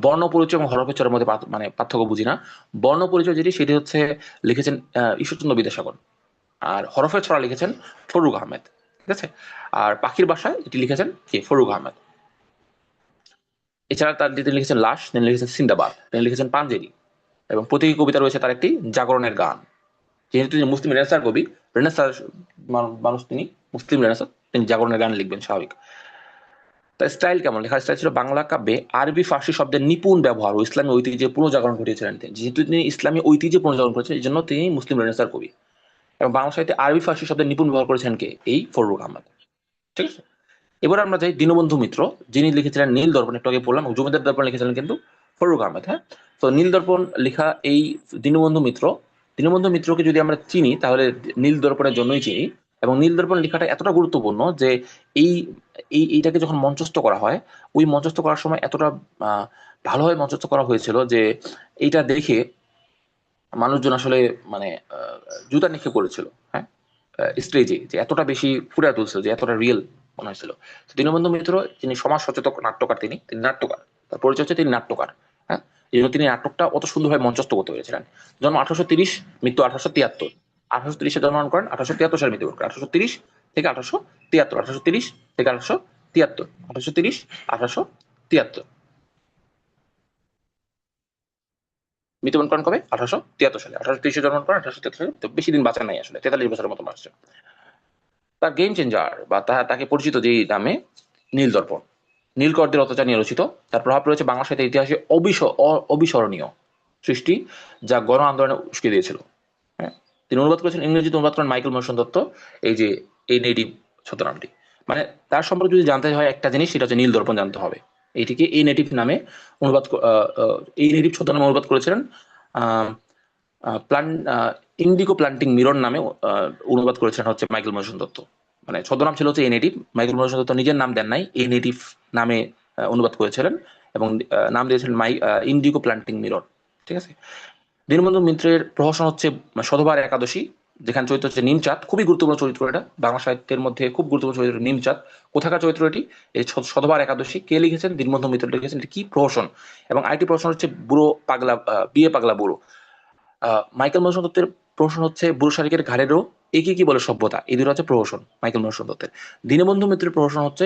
বর্ণ পরিচয় এবং হরফের ছোড়ার মধ্যে মানে পার্থক্য বুঝি না। বর্ণ পরিচয় যেটি, সেটি হচ্ছে লিখেছেন ঈশ্বরচন্দ্র বিদ্যাসাগর, আর হরফের ছড়া লিখেছেন ফররুখ আহমেদ। ঠিক আছে। আর পাখির বাসায় এটি লিখেছেন কে? ফররুখ আহমেদ। এছাড়া তার তিনি লিখেছেন লাশ, তিনি লিখেছেন সিন্দাবাদ, তিনি লিখেছেন পাঞ্জেরি, এবং প্রতীকী কবিতা রয়েছে তার একটি জাগরণের গান। যেহেতু তিনি মুসলিম রেনেসাঁর কবি, রেনেসাঁ মানুষ, তিনি মুসলিম রেনেসাঁ, তিনি জাগরণের গান লিখবেন, স্বাভাবিক। তার স্টাইল কেমন? লেখার স্টাইল ছিল বাংলা কাব্যে আরবি ফার্সি শব্দের নিপুণ ব্যবহার ও ইসলামী ঐতিহ্যের পুনর্জাগরণ ঘটিয়েছিলেন তিনি। যেহেতু তিনি ইসলামী ঐতিহ্যের পুনর্জাগরণ করেছেন, এই জন্য তিনি মুসলিম রেনেসাঁর কবি। এবং বাংলা সাহিত্যে আরবি ফার্সি শব্দের নিপুণ ব্যবহার করেছেন কে? এই ফররুখ আহমদ। ঠিক আছে। এবার আমরা যাই দীনবন্ধু মিত্র, যিনি লিখেছিলেন নীল দর্পণ, একটু আগে বললাম, জমিদার দর্পণ লিখেছিলেন কিন্তু ফররুখ আহমেদ। হ্যাঁ, তো নীল দর্পণ লেখা এই দীনবন্ধু মিত্র, দীনবন্ধু মিত্রকে যদি আমরা চিনি তাহলে নীল দর্পণের জন্যই চিনি। এবং নীল দর্পণ লেখাটা এতটা গুরুত্বপূর্ণ যে এই এইটাকে যখন মঞ্চস্থ করা হয়, ওই মঞ্চস্থ করার সময় এতটা ভালোভাবে মঞ্চস্থ করা হয়েছিল যে এইটা দেখে মানুষজন আসলে মানে জুতা নিক্ষেপ করেছিল। হ্যাঁ, স্টেজে যে এতটা বেশি ফুটিয়ে তুলছিল, যে এতটা রিয়েল মনে হয়েছিল। দীনবন্ধু মিত্র, যিনি সমাজ সচেতন নাট্যকার, তিনি নাট্যকার, তার পরিচয় হচ্ছে তিনি নাট্যকার। হ্যাঁ, এই জন্য তিনি নাটকটা অত সুন্দরভাবে মঞ্চস্থ করতে পেরেছিলেন। জন্ম 1830, মৃত্যু 1873। 1830-এ জন্মগ্রহণ করেন, 1873 সালে মৃত্যুবরণ করেন। 1830 থেকে 1873, 1830 থেকে 1873, 1830, 1873। মৃত্যুবরণ করেন কবে? 1873 সালে। 1830-এ জন্মগ্রহণ করেন, 1873 সালে। তো বেশি দিন বাঁচা নাই আসলে, 43 বছরের মতো বাঁচছে। তার গেম চেঞ্জার বা তাকে পরিচিত যে নামে নীল দর্পণ, নীলকরদের অত্যাচার নিয়ে রচিত। তার প্রভাব রয়েছে বাংলা সাহিত্যের ইতিহাসে অবিস্মরণীয় সৃষ্টি, যা গণ আন্দোলনে উস্কে দিয়েছিল। হ্যাঁ, তিনি অনুবাদ করেছেন, ইংরেজিতে অনুবাদ করেন মাইকেল মধুসূদন দত্ত এই যে এই নেটিভ ছদ্মনামটি। মানে তার সম্পর্কে যদি জানতে হয় একটা জিনিস, সেটা হচ্ছে নীল দর্পণ জানতে হবে। এইটিকে এই নেটিভ নামে অনুবাদ এই নেটিভ ছদ্মনামে অনুবাদ করেছিলেন আহ প্লান ইন্ডিগো প্লান্টিং মিরর নামে অনুবাদ করেছেন হচ্ছে মাইকেল মধুসূদন দত্ত। মানে ছদ্মনাম ছিল হচ্ছে a native. Michael Madhusudan Dutta নিজের নাম দেন নাই, এ নেটিভ নামে অনুবাদ করেছিলেন এবং নাম দিয়েছিলেন ইন্ডিগো প্লান্টিং মিরর। ঠিক আছে। দীনবন্ধু মিত্রের প্রহসন হচ্ছে শতভার একাদশী, যেখানে চরিত্র হচ্ছে নিমচাঁদ। খুবই গুরুত্বপূর্ণ চরিত্র এটা, বাংলা সাহিত্যের মধ্যে খুব গুরুত্বপূর্ণ চরিত্র নিমচাঁদ। কোথাকার চরিত্র এটি? এই শতভার একাদশী কে লিখেছেন? দীনবন্ধু মিত্র লিখেছেন। এটি কি প্রহসন? এবং আরেকটি প্রহসন হচ্ছে বুড়ো পাগলা, বিয়ে পাগলা বুড়ো। মাইকেল মধুসূদন দত্তের প্রহসন হচ্ছে বুড়ো শালিকের ঘাড়েরও একে কি বলে সভ্যতা। এই দুটো হচ্ছে প্রহসন মাইকেল মধুসূদন দত্তের। দীনবন্ধু মিত্রের প্রহসন হচ্ছে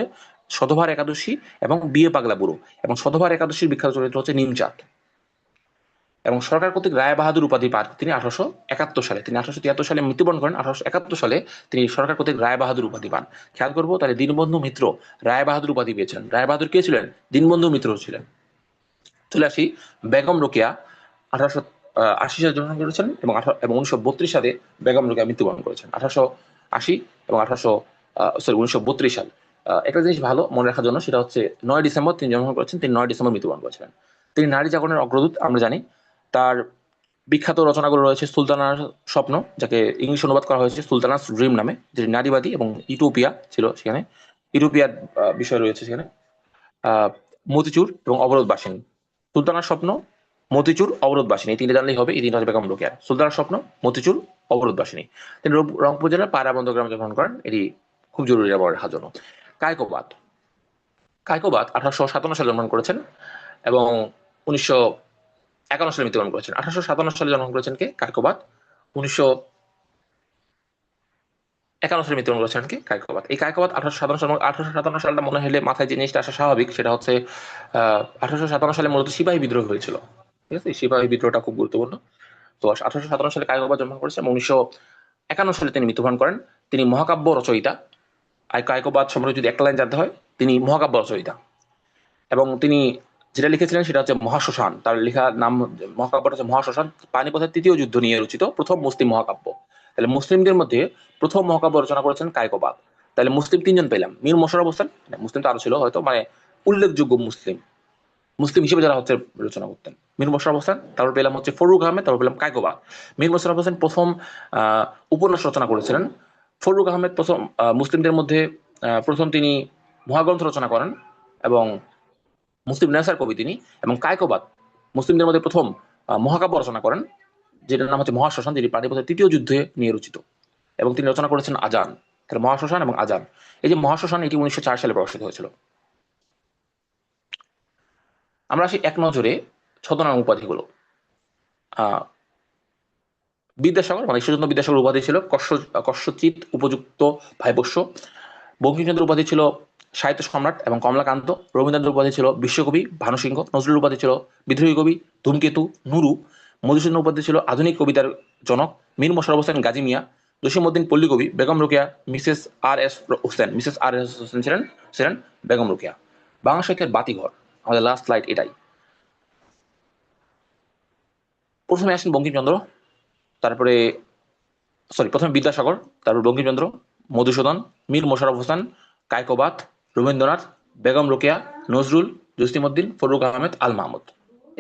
শতভার একাদশী এবং বিয়ে পাগলা বুড়ো। এবং শতভার একাদশীর বিখ্যাত চরিত্র হচ্ছে নিমচাঁদ। এবং সরকার কর্তৃক রায় বাহাদুর উপাধি পান তিনি 1871 সালে। তিনি 1873 সালে মৃত্যুবরণ করেন। 1871 সালে তিনি সরকার কর্তৃক রায় বাহাদুর উপাধি পান। খেয়াল করবো তাহলে দীনবন্ধু মিত্র রায় বাহাদুর উপাধি পেয়েছিলেন। রায় বাহাদুর কে ছিলেন? দীনবন্ধু মিত্র ছিলেন। চলে আসি বেগম রোকেয়া 1880 সালে জন্মগ্রহণ করেছেন এবং 1932 সালে বেগম রোকেয়া মৃত্যুবরণ করেছেন। 1880 এবং 1932 সাল। একটা জিনিস ভালো মনে রাখার জন্য, সেটা হচ্ছে 9 ডিসেম্বর তিনি জন্মগ্রহণ করেছেন, তিনি 9 ডিসেম্বর মৃত্যুবরণ করেছিলেন। তিনি নারী জাগরণের অগ্রদূত আমরা জানি। তার বিখ্যাত রচনাগুলো রয়েছে সুলতানার স্বপ্ন, যাকে ইংলিশ অনুবাদ করা হয়েছে সুলতানাস ড্রিম নামে, যেটি নারীবাদী, এবং ইউটোপিয়া ছিল সেখানে, ইউটোপিয়ার বিষয় রয়েছে সেখানে। আহ মতিচুর এবং অবরোধবাসিনী। সুলতানার স্বপ্ন, মতিচুর, অবরোধবাসিনী, এই তিনটে জানলেই হবে। এই তিনটা হচ্ছে বেগম রোকেয়ার। সুলতানার স্বপ্ন, মতিচুর, অবরোধবাসিনী। তিনি রংপুর জেলার পায়রাবন্দ গ্রামে জন্মগ্রহণ করেন। এটি খুব জরুরি আমার রাখার জন্য। কায়কোবাদ। কায়কোবাদ 1857 সালে জন্মগ্রহণ করেছেন এবং 1951 সালে মৃত্যুবরণ করেছেন। 1857 সালে জন্মগ্রহণ করেছেন কে? কায়কোবাদ। 1951 সালে মৃত্যুবরণ করেছেন কে? কায়কোবাদ। এই কায়কোবাদ 1857 সালটা মনে হলে মাথায় যে জিনিসটা আসা স্বাভাবিক, সেটা হচ্ছে 1857 সালে মূলত সিপাহী বিদ্রোহ হয়েছিল। ঠিক আছে, সিপাহী বিদ্রোহটা খুব গুরুত্বপূর্ণ। তো 1857 সালে কায়কোবাদ জন্মগ্রহণ করেছেন এবং 1951 সালে তিনি মৃত্যুবরণ করেন। তিনি মহাকাব্য রচয়িতা। আর কায়কোবাদ সম্পর্কে যদি একটা লাইন জানতে হয়, তিনি মহাকাব্য রচয়িতা। এবং তিনি যেটা লিখেছিলেন সেটা হচ্ছে মহাশ্মশান। তার লেখা নাম মহাকাব্যটা হচ্ছে মহাশ্মশান। পানিপথের তৃতীয় যুদ্ধ নিয়ে রচিত প্রথম মুসলিম মহাকাব্য। তাহলে মুসলিমদের মধ্যে প্রথম মহাকাব্য রচনা করেছেন কায়কোবাদ। তাহলে মুসলিম তিনজন পেলাম। মীর মশাররফ হোসেন, মুসলিম তো আরো ছিল হয়তো, মানে উল্লেখযোগ্য মুসলিম মুসলিম হিসেবে যারা হচ্ছে রচনা করতেন, মীর মোশাররফ হোসেন, তারপর পেলাম হচ্ছে ফররুখ আহমেদ, তারপর পেলাম কায়কোবাদ। মীর মোশাররফ হোসেন প্রথম উপন্যাস রচনা করেছিলেন। ফররুখ আহমেদ প্রথম মুসলিমদের মধ্যে প্রথম তিনি মহাগ্রন্থ রচনা করেন এবং মুসলিম নেসার কবি তিনি। এবং কায়কোবাদ মুসলিমদের মধ্যে প্রথম মহাকাব্য রচনা করেন, যেটার নাম হচ্ছে মহাশ্মশান, যেটি পানিপথের তৃতীয় যুদ্ধে নিয়ে রচিত। এবং তিনি রচনা করেছেন আজান। তাহলে মহাশ্মশান এবং আজান। এই যে মহাশ্মশান, এটি 1904 সালে প্রকাশিত হয়েছিল। আমরা আসি এক নজরে ছদ্মনাম উপাধিগুলো। আহ বিদ্যাসাগর, মানে ঈশ্বরচন্দ্র বিদ্যাসাগর উপাধি ছিল কস্যচিৎ উপযুক্ত ভাইপোষ্য। বঙ্কিমচন্দ্র উপাধি ছিল সাহিত্য সম্রাট এবং কমলাকান্ত। রবীন্দ্রনাথ উপাধি ছিল বিশ্বকবি ভানুসিংহ। নজরুল উপাধি ছিল বিদ্রোহী কবি ধূমকেতু নুরু। মধুসূদন উপাধি ছিল আধুনিক কবিতার জনক। মীর মশাররফ হোসেন গাজী মিয়া। জসীমউদ্দিন পল্লী কবি। বেগম রোকেয়া মিসেস আর এস হোসেন ছিলেন বেগম রোকেয়া। বাংলা সাহিত্যের বাতিঘর, আমাদের লাস্ট স্লাইড এটাই। প্রথমে আসেন বঙ্কিমচন্দ্র, তারপরে প্রথমে বিদ্যাসাগর, তারপর বঙ্কিমচন্দ্র, মধুসূদন, মীর মোশাররফ হোসেন, কায়কোবাদ, রবীন্দ্রনাথ, বেগম রোকেয়া, নজরুল, জসীমউদ্দিন, ফররুখ আহমেদ, আল মাহমুদ।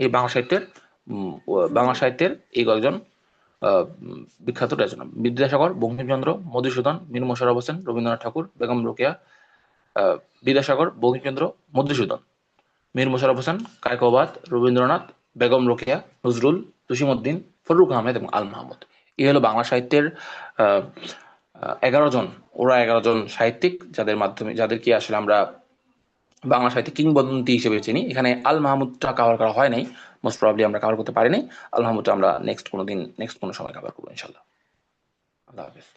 এই বাংলা সাহিত্যের এই কয়েকজন বিখ্যাত রচনা। বিদ্যাসাগর, বঙ্কিমচন্দ্র, মধুসূদন, মীর মোশাররফ হোসেন, রবীন্দ্রনাথ ঠাকুর, বেগম রোকেয়া। বিদ্যাসাগর, বঙ্কিমচন্দ্র, মধুসূদন, মীর মোশাররফ হোসেন, কায়কোবাদ, রবীন্দ্রনাথ, বেগম রোকেয়া, নজরুল, জসীমউদ্দিন, ফররুখ আহমেদ এবং আল মাহমুদ। এই হলো বাংলা সাহিত্যের 11 জন। ওরা 11 জন সাহিত্যিক যাদেরকে আসলে আমরা বাংলা সাহিত্যে কিংবদন্তি হিসেবে চিনি। এখানে আল মাহমুদটা কভার করা হয় নাই, মোস্ট প্রবাবলি আমরা কভার করতে পারিনি। আল মাহমুদটা আমরা নেক্সট কোনো সময় কভার করবো ইনশাল্লাহ। আল্লাহ হাফেজ।